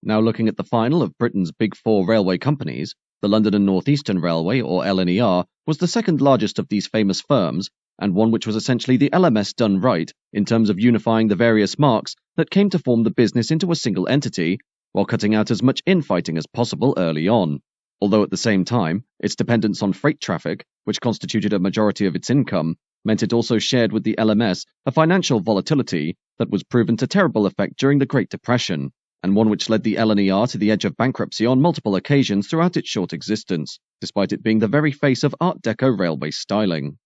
Now looking at the final of Britain's big four railway companies, the London and North Eastern Railway, or LNER, was the second largest of these famous firms, and one which was essentially the LMS done right in terms of unifying the various marks that came to form the business into a single entity, while cutting out as much infighting as possible early on. Although at the same time, its dependence on freight traffic, which constituted a majority of its income, meant it also shared with the LMS a financial volatility that was proven to terrible effect during the Great Depression, and one which led the LNER to the edge of bankruptcy on multiple occasions throughout its short existence, despite it being the very face of art-deco railway styling.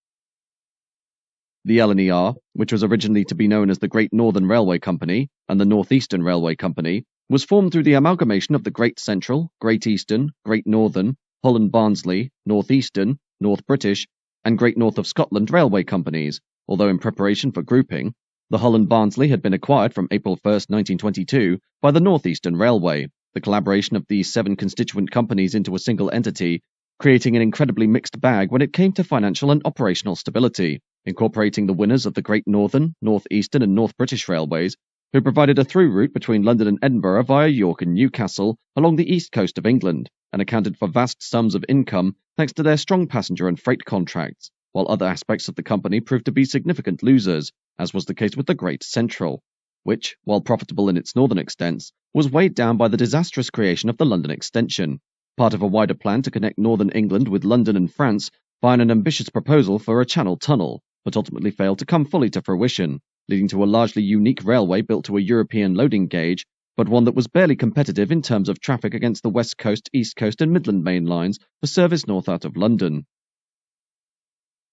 The LNER, which was originally to be known as the Great Northern Railway Company and the North Eastern Railway Company, was formed through the amalgamation of the Great Central, Great Eastern, Great Northern, Hull and Barnsley, North Eastern, North British, and Great North of Scotland railway companies, although in preparation for grouping, the Hull and Barnsley had been acquired from April 1, 1922, by the North Eastern Railway, the collaboration of these 7 constituent companies into a single entity, creating an incredibly mixed bag when it came to financial and operational stability, incorporating the winners of the Great Northern, North Eastern and North British Railways, who provided a through route between London and Edinburgh via York and Newcastle along the east coast of England, and accounted for vast sums of income thanks to their strong passenger and freight contracts, while other aspects of the company proved to be significant losers, as was the case with the Great Central, which, while profitable in its northern extents, was weighed down by the disastrous creation of the London Extension, part of a wider plan to connect northern England with London and France via an ambitious proposal for a Channel tunnel, but ultimately failed to come fully to fruition, leading to a largely unique railway built to a European loading gauge, but one that was barely competitive in terms of traffic against the West Coast, East Coast and Midland main lines for service north out of London.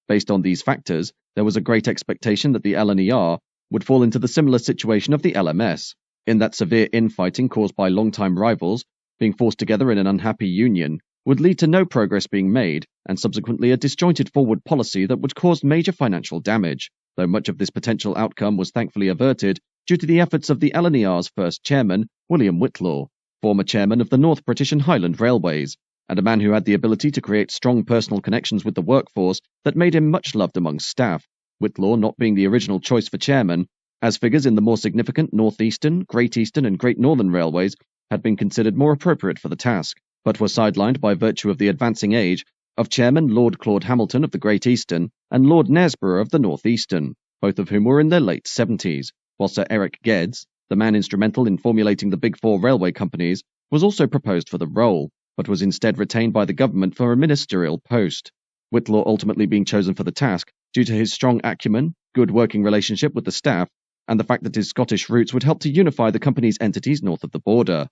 Based on these factors, there was a great expectation that the LNER would fall into the similar situation of the LMS, in that severe infighting caused by long-time rivals, being forced together in an unhappy union, would lead to no progress being made, and subsequently a disjointed forward policy that would cause major financial damage, though much of this potential outcome was thankfully averted due to the efforts of the LNER's first chairman, William Whitlaw, former chairman of the North British and Highland Railways, and a man who had the ability to create strong personal connections with the workforce that made him much loved among staff, Whitlaw not being the original choice for chairman, as figures in the more significant North Eastern, Great Eastern and Great Northern Railways had been considered more appropriate for the task, but were sidelined by virtue of the advancing age of Chairman Lord Claude Hamilton of the Great Eastern and Lord Knaresborough of the North Eastern, both of whom were in their late 70s, while Sir Eric Geddes, the man instrumental in formulating the Big Four railway companies, was also proposed for the role, but was instead retained by the government for a ministerial post, Whitlaw ultimately being chosen for the task due to his strong acumen, good working relationship with the staff, and the fact that his Scottish roots would help to unify the company's entities north of the border.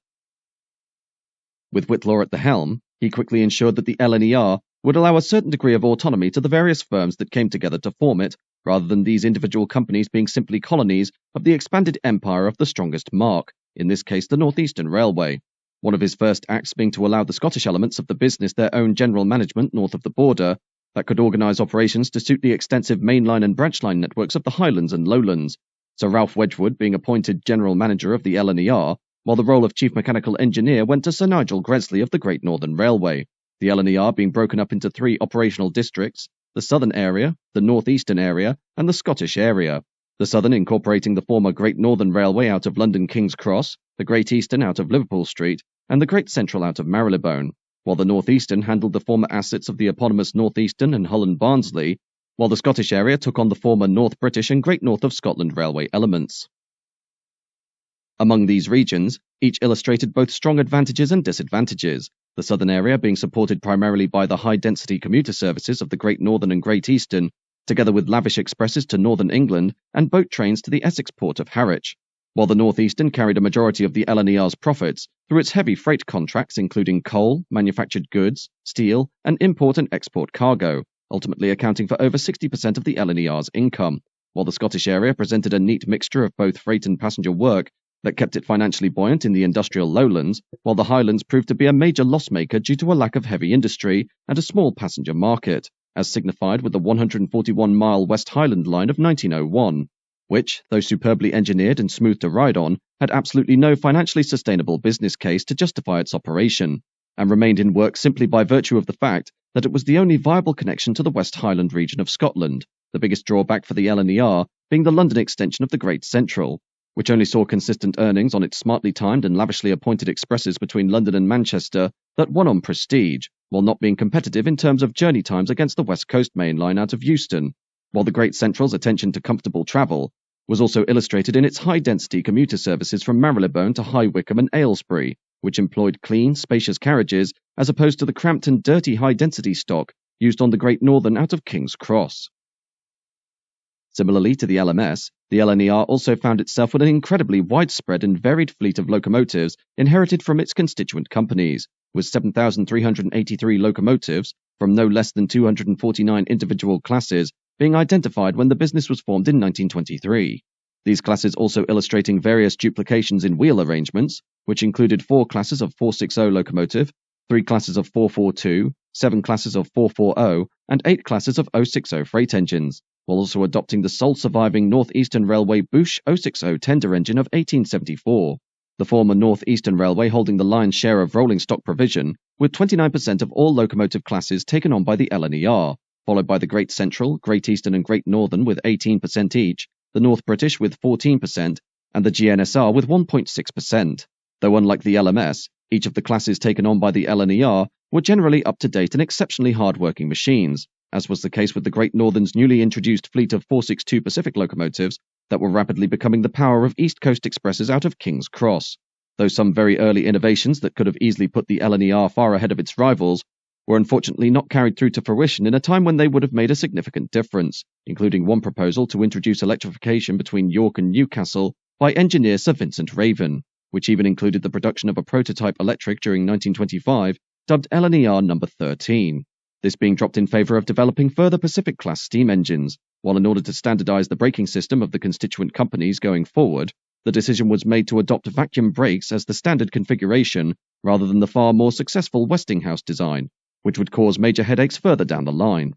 With Whitlaw at the helm, he quickly ensured that the LNER would allow a certain degree of autonomy to the various firms that came together to form it, rather than these individual companies being simply colonies of the expanded empire of the strongest mark, in this case the North Eastern Railway. One of his first acts being to allow the Scottish elements of the business their own general management north of the border that could organise operations to suit the extensive mainline and branch line networks of the Highlands and Lowlands, Sir Ralph Wedgwood being appointed general manager of the LNER, while the role of chief mechanical engineer went to Sir Nigel Gresley of the Great Northern Railway, the LNER being broken up into 3 operational districts, the Southern Area, the North Eastern Area, and the Scottish Area, the Southern incorporating the former Great Northern Railway out of London King's Cross, the Great Eastern out of Liverpool Street, and the Great Central out of Marylebone, while the North Eastern handled the former assets of the eponymous North Eastern and Hull and Barnsley, while the Scottish area took on the former North British and Great North of Scotland railway elements. Among these regions, each illustrated both strong advantages and disadvantages, the Southern area being supported primarily by the high-density commuter services of the Great Northern and Great Eastern, together with lavish expresses to northern England and boat trains to the Essex port of Harwich, while the North Eastern carried a majority of the LNER's profits through its heavy freight contracts including coal, manufactured goods, steel, and import and export cargo, ultimately accounting for over 60% of the LNER's income, while the Scottish area presented a neat mixture of both freight and passenger work that kept it financially buoyant in the industrial lowlands, while the Highlands proved to be a major loss-maker due to a lack of heavy industry and a small passenger market, as signified with the 141-mile West Highland Line of 1901, which, though superbly engineered and smooth to ride on, had absolutely no financially sustainable business case to justify its operation, and remained in work simply by virtue of the fact that it was the only viable connection to the West Highland region of Scotland, the biggest drawback for the LNER being the London extension of the Great Central, which only saw consistent earnings on its smartly timed and lavishly appointed expresses between London and Manchester that won on prestige, while not being competitive in terms of journey times against the West Coast main line out of Euston, while the Great Central's attention to comfortable travel was also illustrated in its high-density commuter services from Marylebone to High Wycombe and Aylesbury, which employed clean, spacious carriages as opposed to the cramped and dirty high-density stock used on the Great Northern out of King's Cross. Similarly to the LMS, the LNER also found itself with an incredibly widespread and varied fleet of locomotives inherited from its constituent companies, with 7,383 locomotives from no less than 249 individual classes being identified when the business was formed in 1923. These classes also illustrating various duplications in wheel arrangements, which included 4 classes of 460 locomotive, 3 classes of 442, 7 classes of 440, and 8 classes of 060 freight engines, while also adopting the sole surviving North Eastern Railway Bush 060 tender engine of 1874. The former North Eastern Railway holding the lion's share of rolling stock provision, with 29% of all locomotive classes taken on by the LNER, followed by the Great Central, Great Eastern and Great Northern with 18% each, the North British with 14%, and the GNSR with 1.6%. Though unlike the LMS, each of the classes taken on by the LNER were generally up-to-date and exceptionally hard-working machines, as was the case with the Great Northern's newly introduced fleet of 462 Pacific locomotives that were rapidly becoming the power of East Coast expresses out of King's Cross. Though some very early innovations that could have easily put the LNER far ahead of its rivals were unfortunately not carried through to fruition in a time when they would have made a significant difference, including one proposal to introduce electrification between York and Newcastle by engineer Sir Vincent Raven, which even included the production of a prototype electric during 1925, dubbed LNER No. 13. This being dropped in favour of developing further Pacific-class steam engines, while in order to standardise the braking system of the constituent companies going forward, the decision was made to adopt vacuum brakes as the standard configuration rather than the far more successful Westinghouse design, which would cause major headaches further down the line.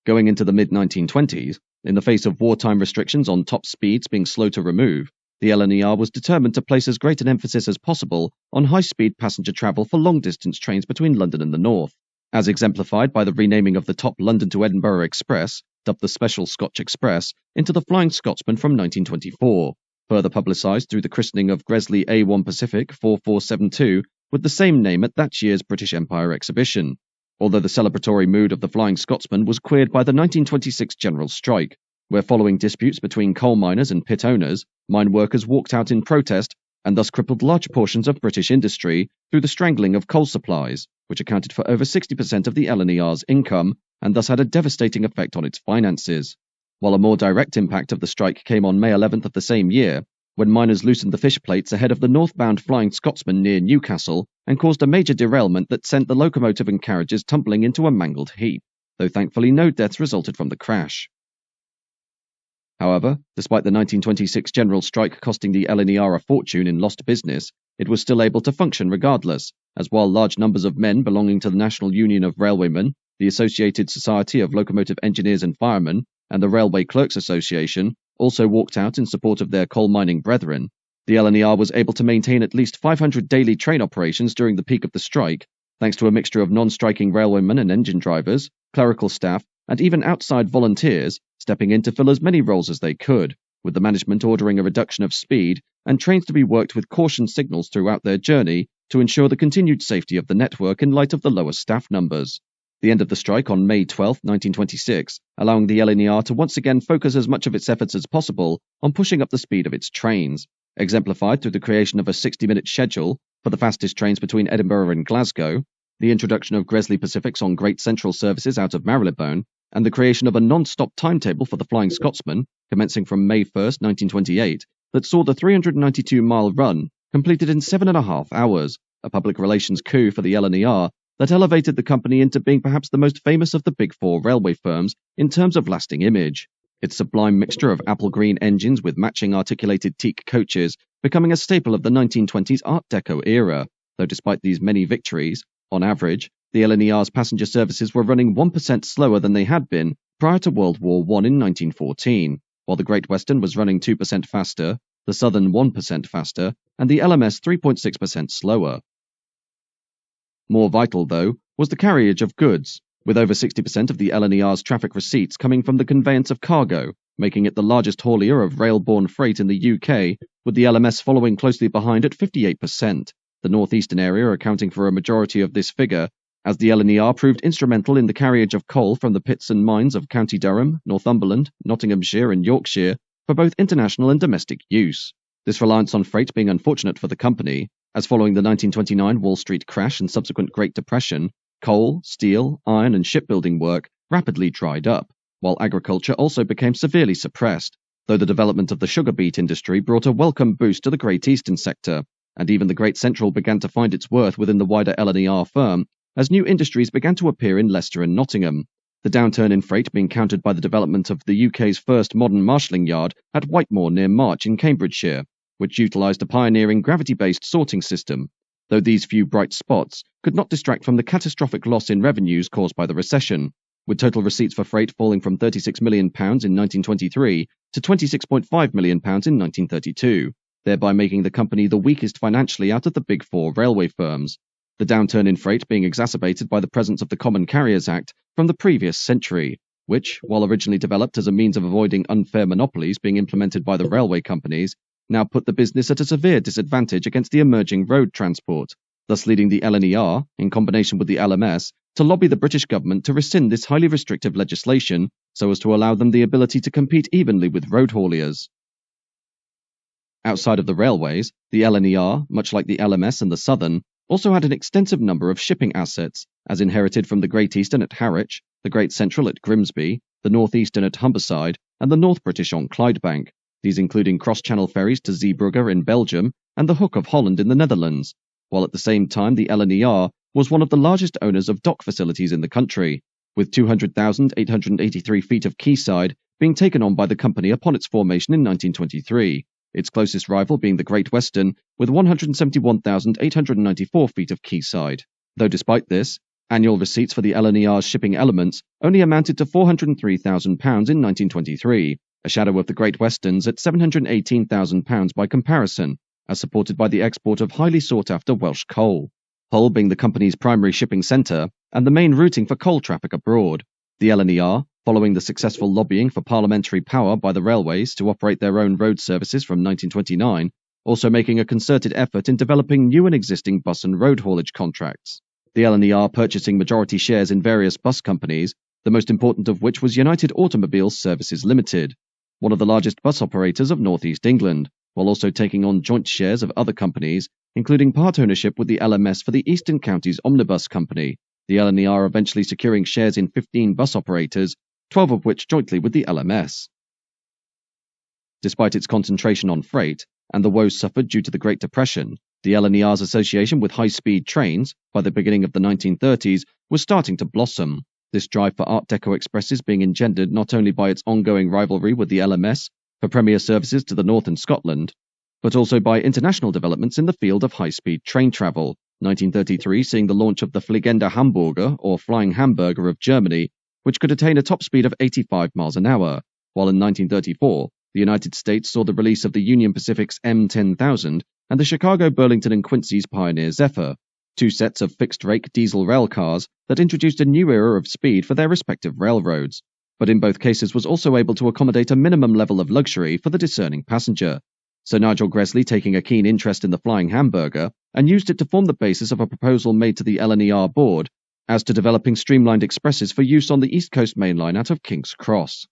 Going into the mid-1920s, in the face of wartime restrictions on top speeds being slow to remove, the LNER was determined to place as great an emphasis as possible on high-speed passenger travel for long-distance trains between London and the North, as exemplified by the renaming of the top London to Edinburgh Express, dubbed the Special Scotch Express, into the Flying Scotsman from 1924, further publicised through the christening of Gresley A1 Pacific 4472 with the same name at that year's British Empire exhibition, although the celebratory mood of the Flying Scotsman was queered by the 1926 general strike, where following disputes between coal miners and pit owners, mine workers walked out in protest and thus crippled large portions of British industry through the strangling of coal supplies, which accounted for over 60% of the LNER's income and thus had a devastating effect on its finances. While a more direct impact of the strike came on May 11th of the same year, when miners loosened the fish plates ahead of the northbound Flying Scotsman near Newcastle and caused a major derailment that sent the locomotive and carriages tumbling into a mangled heap, though thankfully no deaths resulted from the crash. However, despite the 1926 general strike costing the LNER a fortune in lost business, it was still able to function regardless, as while large numbers of men belonging to the National Union of Railwaymen, the Associated Society of Locomotive Engineers and Firemen, and the Railway Clerks Association also walked out in support of their coal mining brethren, the LNER was able to maintain at least 500 daily train operations during the peak of the strike, thanks to a mixture of non-striking railwaymen and engine drivers, clerical staff, and even outside volunteers stepping in to fill as many roles as they could, with the management ordering a reduction of speed and trains to be worked with caution signals throughout their journey to ensure the continued safety of the network in light of the lower staff numbers. The end of the strike on May 12, 1926, allowing the LNER to once again focus as much of its efforts as possible on pushing up the speed of its trains, exemplified through the creation of a 60-minute schedule for the fastest trains between Edinburgh and Glasgow, the introduction of Gresley Pacifics on Great Central services out of Marylebone, and the creation of a non-stop timetable for the Flying Scotsman, commencing from May 1, 1928, that saw the 392-mile run completed in 7.5 hours, a public relations coup for the LNER that elevated the company into being perhaps the most famous of the Big Four railway firms in terms of lasting image, its sublime mixture of apple green engines with matching articulated teak coaches becoming a staple of the 1920s art-deco era, though despite these many victories, on average, the LNER's passenger services were running 1% slower than they had been prior to World War I in 1914, while the Great Western was running 2% faster, the Southern 1% faster, and the LMS 3.6% slower. More vital, though, was the carriage of goods, with over 60% of the LNER's traffic receipts coming from the conveyance of cargo, making it the largest haulier of rail-borne freight in the UK, with the LMS following closely behind at 58%, the northeastern area accounting for a majority of this figure, as the LNER proved instrumental in the carriage of coal from the pits and mines of County Durham, Northumberland, Nottinghamshire and Yorkshire for both international and domestic use. This reliance on freight being unfortunate for the company, as following the 1929 Wall Street crash and subsequent Great Depression, coal, steel, iron and shipbuilding work rapidly dried up, while agriculture also became severely suppressed, though the development of the sugar beet industry brought a welcome boost to the Great Eastern sector, and even the Great Central began to find its worth within the wider LNER firm, as new industries began to appear in Leicester and Nottingham, the downturn in freight being countered by the development of the UK's first modern marshalling yard at Whitemoor near March in Cambridgeshire, which utilised a pioneering gravity-based sorting system, though these few bright spots could not distract from the catastrophic loss in revenues caused by the recession, with total receipts for freight falling from £36 million in 1923 to £26.5 million in 1932, thereby making the company the weakest financially out of the big four railway firms, the downturn in freight being exacerbated by the presence of the Common Carriers Act from the previous century, which, while originally developed as a means of avoiding unfair monopolies being implemented by the railway companies, now put the business at a severe disadvantage against the emerging road transport, thus leading the LNER, in combination with the LMS, to lobby the British government to rescind this highly restrictive legislation so as to allow them the ability to compete evenly with road hauliers. Outside of the railways, the LNER, much like the LMS and the Southern, also had an extensive number of shipping assets, as inherited from the Great Eastern at Harwich, the Great Central at Grimsby, the North Eastern at Humberside, and the North British on Clydebank, these including cross-channel ferries to Zeebrugge in Belgium and the Hook of Holland in the Netherlands, while at the same time the LNER was one of the largest owners of dock facilities in the country, with 200,883 feet of quayside being taken on by the company upon its formation in 1923, its closest rival being the Great Western with 171,894 feet of quayside. Though despite this, annual receipts for the LNER's shipping elements only amounted to £403,000 in 1923, a shadow of the Great Western's at £718,000 by comparison, as supported by the export of highly sought-after Welsh coal, Hull being the company's primary shipping centre and the main routing for coal traffic abroad. The LNER, following the successful lobbying for parliamentary power by the railways to operate their own road services from 1929, also making a concerted effort in developing new and existing bus and road haulage contracts. The LNER purchasing majority shares in various bus companies, the most important of which was United Automobile Services Limited, one of the largest bus operators of North East England, while also taking on joint shares of other companies, including part ownership with the LMS for the Eastern Counties Omnibus Company, the LNER eventually securing shares in 15 bus operators, 12 of which jointly with the LMS. Despite its concentration on freight, and the woes suffered due to the Great Depression, the LNER's association with high-speed trains, by the beginning of the 1930s, was starting to blossom, this drive for art-deco expresses being engendered not only by its ongoing rivalry with the LMS for premier services to the north and Scotland, but also by international developments in the field of high-speed train travel, 1933 seeing the launch of the Fliegende Hamburger, or Flying Hamburger of Germany, which could attain a top speed of 85 miles an hour, while in 1934, the United States saw the release of the Union Pacific's M10,000 and the Chicago, Burlington and Quincy's Pioneer Zephyr, two sets of fixed-rake diesel rail cars that introduced a new era of speed for their respective railroads, but in both cases was also able to accommodate a minimum level of luxury for the discerning passenger. Sir Nigel Gresley taking a keen interest in the Flying Hamburger and used it to form the basis of a proposal made to the LNER board as to developing streamlined expresses for use on the East Coast Main Line out of King's Cross.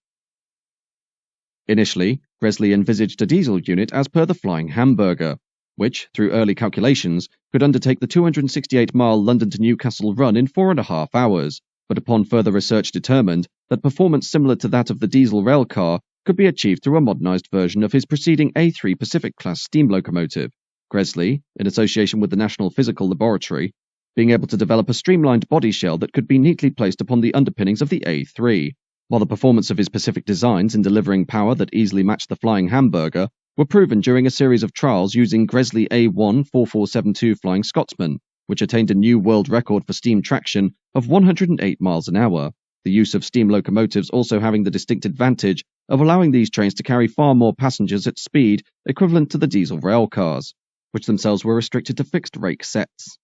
Initially, Gresley envisaged a diesel unit as per the Flying Hamburger, which, through early calculations, could undertake the 268-mile London to Newcastle run in 4.5 hours, but upon further research determined that performance similar to that of the diesel rail car could be achieved through a modernised version of his preceding A3 Pacific-class steam locomotive, Gresley, in association with the National Physical Laboratory, being able to develop a streamlined body shell that could be neatly placed upon the underpinnings of the A3, while the performance of his Pacific designs in delivering power that easily matched the Flying Hamburger were proven during a series of trials using Gresley A1 4472 Flying Scotsman, which attained a new world record for steam traction of 108 miles an hour, the use of steam locomotives also having the distinct advantage of allowing these trains to carry far more passengers at speed equivalent to the diesel rail cars, which themselves were restricted to fixed rake sets.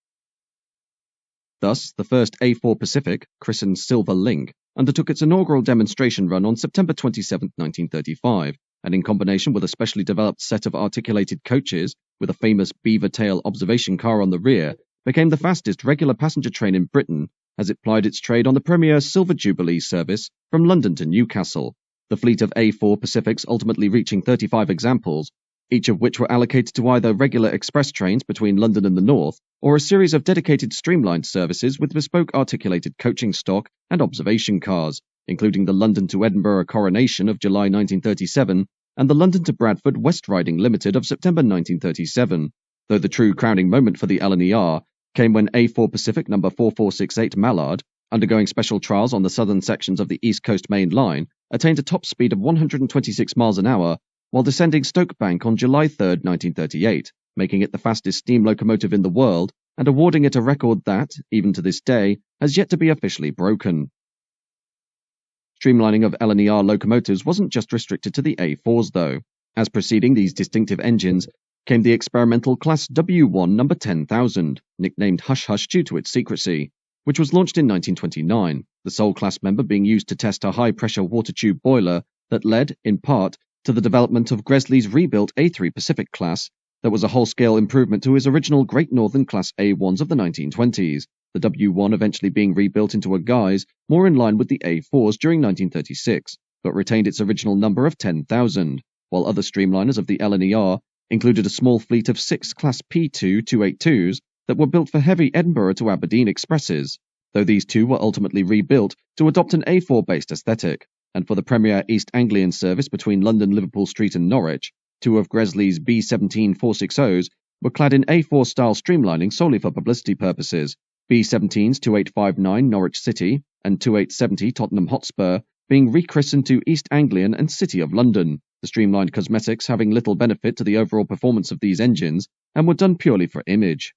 Thus, the first A4 Pacific, christened Silver Link, undertook its inaugural demonstration run on September 27, 1935, and in combination with a specially developed set of articulated coaches with a famous beaver tail observation car on the rear, became the fastest regular passenger train in Britain as it plied its trade on the premier Silver Jubilee service from London to Newcastle. The fleet of A4 Pacifics ultimately reaching 35 examples, each of which were allocated to either regular express trains between London and the north, or a series of dedicated streamlined services with bespoke articulated coaching stock and observation cars, including the London to Edinburgh Coronation of July 1937 and the London to Bradford West Riding Limited of September 1937, though the true crowning moment for the LNER came when A4 Pacific No. 4468 Mallard, undergoing special trials on the southern sections of the East Coast Main Line, attained a top speed of 126 miles an hour while descending Stoke Bank on July 3, 1938, making it the fastest steam locomotive in the world and awarding it a record that, even to this day, has yet to be officially broken. Streamlining of LNER locomotives wasn't just restricted to the A4s, though. As preceding these distinctive engines came the experimental Class W1 No. 10,000, nicknamed Hush Hush due to its secrecy, which was launched in 1929, the sole class member being used to test a high-pressure water tube boiler that led, in part, to the development of Gresley's rebuilt A3 Pacific class that was a whole-scale improvement to his original Great Northern Class A1s of the 1920s, the W1 eventually being rebuilt into a guise more in line with the A4s during 1936, but retained its original number of 10,000, while other streamliners of the LNER included a small fleet of 6 Class P2 282s that were built for heavy Edinburgh to Aberdeen expresses, though these two were ultimately rebuilt to adopt an A4-based aesthetic, and for the premier East Anglian service between London, Liverpool Street and Norwich, 2 of Gresley's B17 460s were clad in A4-style streamlining solely for publicity purposes, B17's 2859 Norwich City and 2870 Tottenham Hotspur being rechristened to East Anglian and City of London, the streamlined cosmetics having little benefit to the overall performance of these engines and were done purely for image.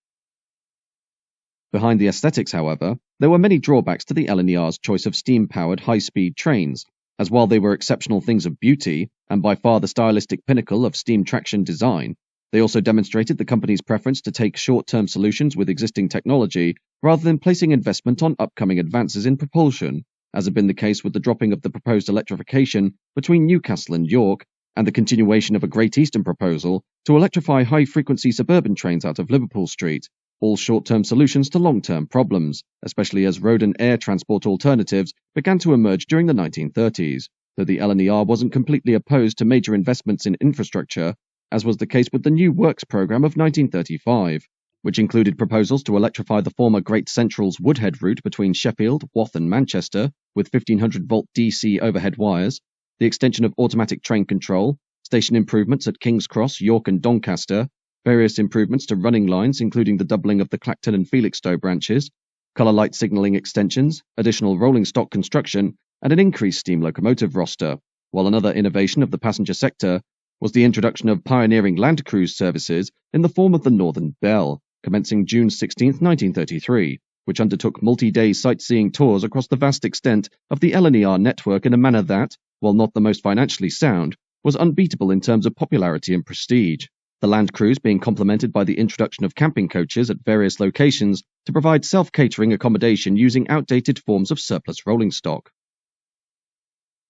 Behind the aesthetics, however, there were many drawbacks to the LNER's choice of steam-powered high-speed trains, as while they were exceptional things of beauty, and by far the stylistic pinnacle of steam traction design, they also demonstrated the company's preference to take short-term solutions with existing technology rather than placing investment on upcoming advances in propulsion, as had been the case with the dropping of the proposed electrification between Newcastle and York, and the continuation of a Great Eastern proposal to electrify high-frequency suburban trains out of Liverpool Street, all short-term solutions to long-term problems, especially as road and air transport alternatives began to emerge during the 1930s, though the LNER wasn't completely opposed to major investments in infrastructure, as was the case with the New Works programme of 1935, which included proposals to electrify the former Great Central's Woodhead route between Sheffield, Wath and Manchester with 1500-volt DC overhead wires, the extension of automatic train control, station improvements at King's Cross, York and Doncaster, various improvements to running lines including the doubling of the Clacton and Felixstowe branches, colour light signalling extensions, additional rolling stock construction, and an increased steam locomotive roster, while another innovation of the passenger sector was the introduction of pioneering land cruise services in the form of the Northern Belle, commencing June 16, 1933, which undertook multi-day sightseeing tours across the vast extent of the LNER network in a manner that, while not the most financially sound, was unbeatable in terms of popularity and prestige, the land cruise being complemented by the introduction of camping coaches at various locations to provide self-catering accommodation using outdated forms of surplus rolling stock.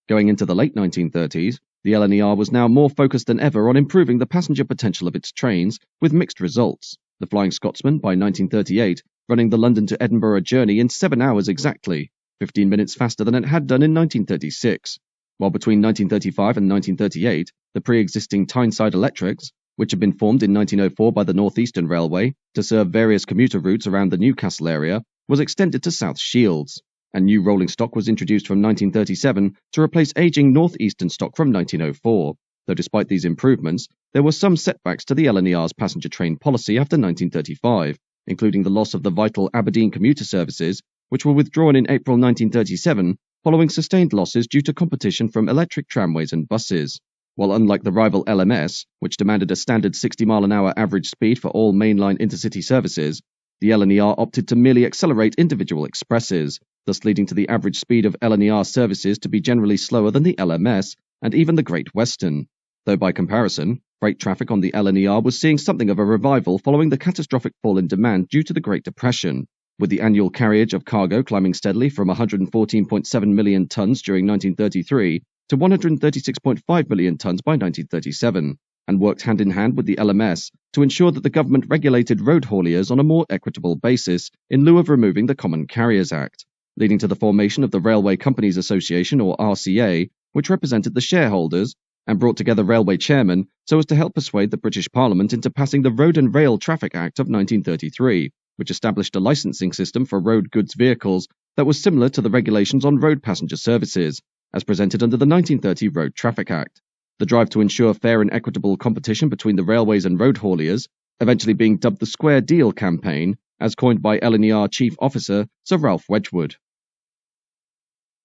Going into the late 1930s, the LNER was now more focused than ever on improving the passenger potential of its trains, with mixed results, the Flying Scotsman by 1938 running the London to Edinburgh journey in 7 hours exactly, 15 minutes faster than it had done in 1936, while between 1935 and 1938, the pre-existing Tyneside Electrics, which had been formed in 1904 by the North Eastern Railway to serve various commuter routes around the Newcastle area, was extended to South Shields, and new rolling stock was introduced from 1937 to replace aging North Eastern stock from 1904, though despite these improvements, there were some setbacks to the LNER's passenger train policy after 1935, including the loss of the vital Aberdeen commuter services, which were withdrawn in April 1937 following sustained losses due to competition from electric tramways and buses. While unlike the rival LMS, which demanded a standard 60-mile-an-hour average speed for all mainline intercity services, the LNER opted to merely accelerate individual expresses, thus leading to the average speed of LNER services to be generally slower than the LMS and even the Great Western, though by comparison, freight traffic on the LNER was seeing something of a revival following the catastrophic fall in demand due to the Great Depression, with the annual carriage of cargo climbing steadily from 114.7 million tons during 1933 to 136.5 million tons by 1937, and worked hand in hand with the LMS to ensure that the government regulated road hauliers on a more equitable basis in lieu of removing the Common Carriers Act, leading to the formation of the Railway Companies Association, or RCA, which represented the shareholders and brought together railway chairmen so as to help persuade the British Parliament into passing the Road and Rail Traffic Act of 1933, which established a licensing system for road goods vehicles that was similar to the regulations on road passenger services, as presented under the 1930 Road Traffic Act. The drive to ensure fair and equitable competition between the railways and road hauliers, eventually being dubbed the Square Deal campaign, as coined by LNER Chief Officer Sir Ralph Wedgwood.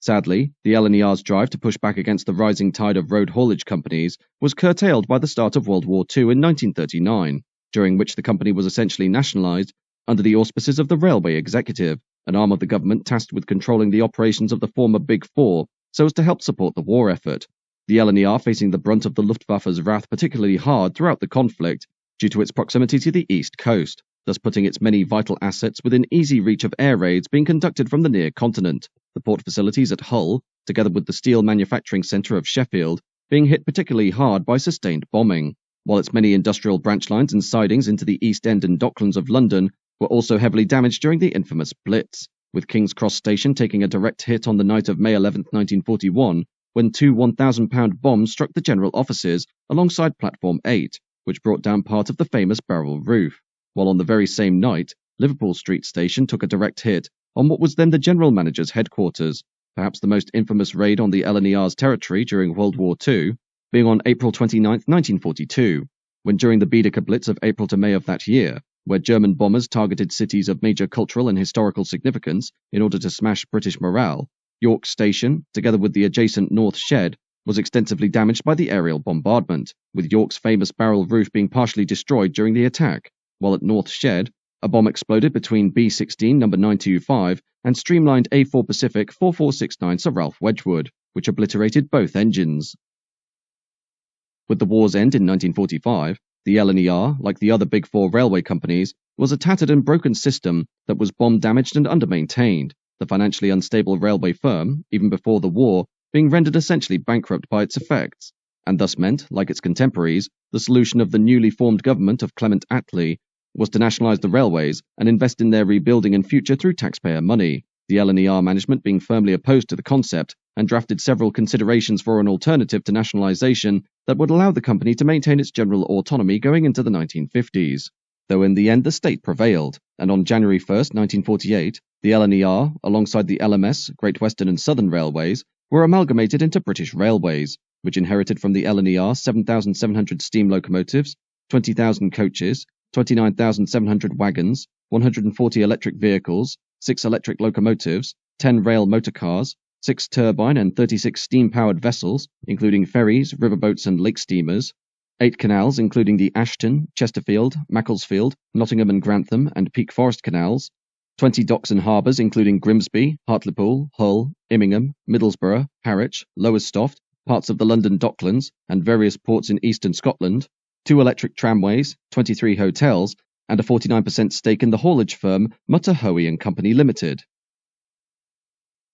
Sadly, the LNER's drive to push back against the rising tide of road haulage companies was curtailed by the start of World War II in 1939, during which the company was essentially nationalised under the auspices of the Railway Executive, an arm of the government tasked with controlling the operations of the former Big Four so as to help support the war effort, the LNER facing the brunt of the Luftwaffe's wrath particularly hard throughout the conflict due to its proximity to the East Coast, thus putting its many vital assets within easy reach of air raids being conducted from the near continent, the port facilities at Hull, together with the steel manufacturing centre of Sheffield, being hit particularly hard by sustained bombing, while its many industrial branch lines and sidings into the East End and Docklands of London were also heavily damaged during the infamous Blitz, with King's Cross Station taking a direct hit on the night of May 11, 1941, when two 1,000-pound bombs struck the general offices alongside Platform 8, which brought down part of the famous barrel roof, while on the very same night, Liverpool Street Station took a direct hit on what was then the General Manager's headquarters, perhaps the most infamous raid on the LNER's territory during World War II, being on April 29, 1942, when during the Baedeker Blitz of April to May of that year, where German bombers targeted cities of major cultural and historical significance in order to smash British morale, York Station, together with the adjacent North Shed, was extensively damaged by the aerial bombardment, with York's famous barrel roof being partially destroyed during the attack, while at North Shed, a bomb exploded between B-16 No. 925 and streamlined A4 Pacific 4469 Sir Ralph Wedgwood, which obliterated both engines. With the war's end in 1945, the LNER, like the other Big Four railway companies, was a tattered and broken system that was bomb-damaged and under-maintained, the financially unstable railway firm, even before the war, being rendered essentially bankrupt by its effects, and thus meant, like its contemporaries, the solution of the newly formed government of Clement Attlee was to nationalise the railways and invest in their rebuilding and future through taxpayer money, the LNER management being firmly opposed to the concept and drafted several considerations for an alternative to nationalisation that would allow the company to maintain its general autonomy going into the 1950s. Though in the end the state prevailed, and on January 1, 1948, the LNER, alongside the LMS, Great Western and Southern Railways, were amalgamated into British Railways, which inherited from the LNER 7,700 steam locomotives, 20,000 coaches, 29,700 wagons, 140 electric vehicles, 6 electric locomotives, 10 rail motor cars, 6 turbine and 36 steam-powered vessels, including ferries, riverboats and lake steamers, 8 canals including the Ashton, Chesterfield, Macclesfield, Nottingham and Grantham and Peak Forest canals, 20 docks and harbours including Grimsby, Hartlepool, Hull, Immingham, Middlesbrough, Harwich, Lowestoft, parts of the London Docklands and various ports in eastern Scotland, 2 electric tramways, 23 hotels, and a 49% stake in the haulage firm Mutter Hoey and Company Limited.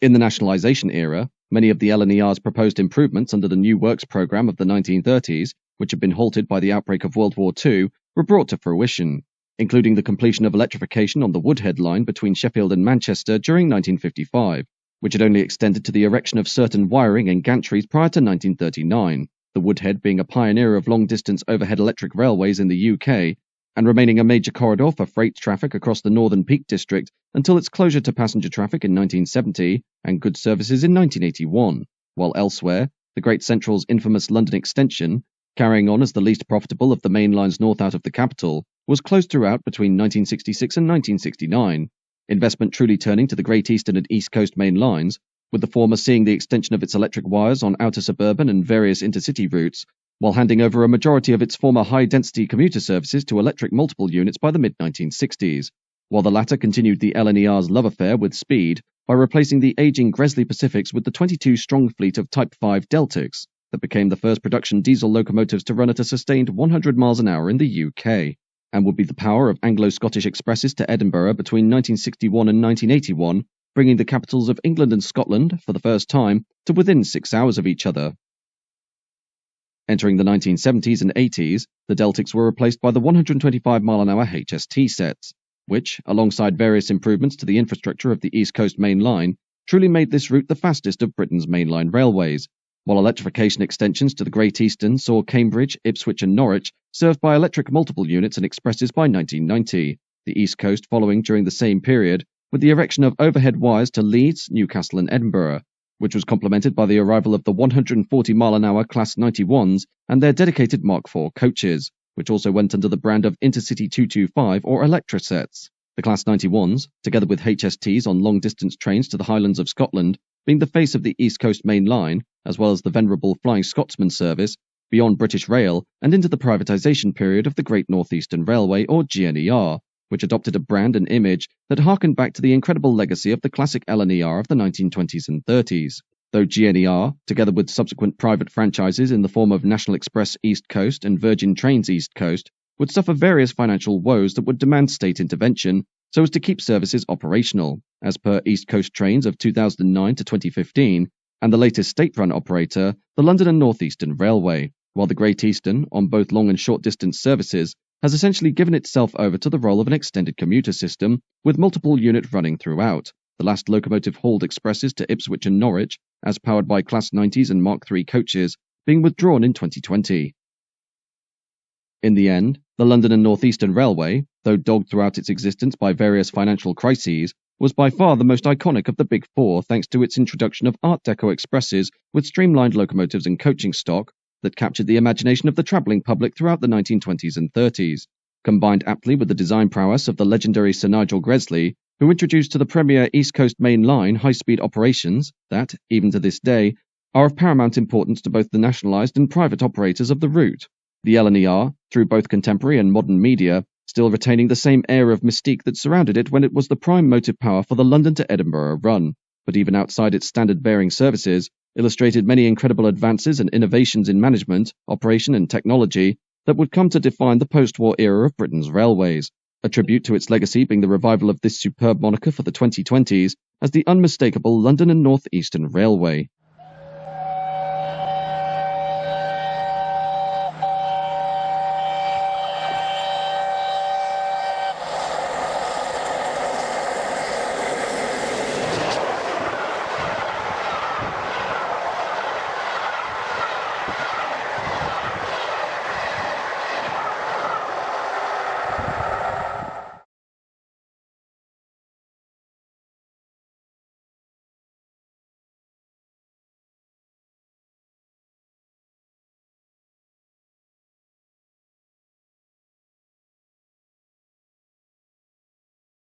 In the nationalisation era, many of the LNER's proposed improvements under the New Works programme of the 1930s, which had been halted by the outbreak of World War II, were brought to fruition, including the completion of electrification on the Woodhead line between Sheffield and Manchester during 1955, which had only extended to the erection of certain wiring and gantries prior to 1939, the Woodhead being a pioneer of long-distance overhead electric railways in the UK, and remaining a major corridor for freight traffic across the Northern Peak District until its closure to passenger traffic in 1970 and goods services in 1981, while elsewhere, the Great Central's infamous London extension, carrying on as the least profitable of the main lines north out of the capital, was closed throughout between 1966 and 1969, investment truly turning to the Great Eastern and East Coast main lines, with the former seeing the extension of its electric wires on outer suburban and various intercity routes, while handing over a majority of its former high-density commuter services to electric multiple units by the mid-1960s, while the latter continued the LNER's love affair with speed by replacing the aging Gresley Pacifics with the 22-strong fleet of Type 5 Deltics that became the first production diesel locomotives to run at a sustained 100 miles an hour in the UK. and would be the power of Anglo-Scottish expresses to Edinburgh between 1961 and 1981, bringing the capitals of England and Scotland, for the first time, to within 6 hours of each other. Entering the 1970s and 80s, the Deltics were replaced by the 125-mile-an-hour HST sets, which, alongside various improvements to the infrastructure of the East Coast Main Line, truly made this route the fastest of Britain's mainline railways, while electrification extensions to the Great Eastern saw Cambridge, Ipswich and Norwich served by electric multiple units and expresses by 1990, the East Coast following during the same period, with the erection of overhead wires to Leeds, Newcastle and Edinburgh, which was complemented by the arrival of the 140-mile-an-hour Class 91s and their dedicated Mark IV coaches, which also went under the brand of Intercity 225 or Electra sets. The Class 91s, together with HSTs on long-distance trains to the Highlands of Scotland, being the face of the East Coast Main Line, as well as the venerable Flying Scotsman service, beyond British Rail and into the privatisation period of the Great North Eastern Railway or GNER, which adopted a brand and image that harkened back to the incredible legacy of the classic LNER of the 1920s and 30s. Though GNER, together with subsequent private franchises in the form of National Express East Coast and Virgin Trains East Coast, would suffer various financial woes that would demand state intervention so as to keep services operational, as per East Coast Trains of 2009 to 2015, and the latest state-run operator, the London and North Eastern Railway, while the Great Eastern, on both long and short distance services, has essentially given itself over to the role of an extended commuter system, with multiple units running throughout, the last locomotive hauled expresses to Ipswich and Norwich, as powered by Class 90s and Mark III coaches, being withdrawn in 2020. In the end, the London and North Eastern Railway, though dogged throughout its existence by various financial crises, was by far the most iconic of the Big Four thanks to its introduction of art-deco expresses with streamlined locomotives and coaching stock that captured the imagination of the travelling public throughout the 1920s and 30s, combined aptly with the design prowess of the legendary Sir Nigel Gresley, who introduced to the premier East Coast Main Line high-speed operations that, even to this day, are of paramount importance to both the nationalised and private operators of the route. The LNER, through both contemporary and modern media, still retaining the same air of mystique that surrounded it when it was the prime motive power for the London to Edinburgh run, but even outside its standard-bearing services, illustrated many incredible advances and innovations in management, operation and technology that would come to define the post-war era of Britain's railways, a tribute to its legacy being the revival of this superb moniker for the 2020s as the unmistakable London and North Eastern Railway.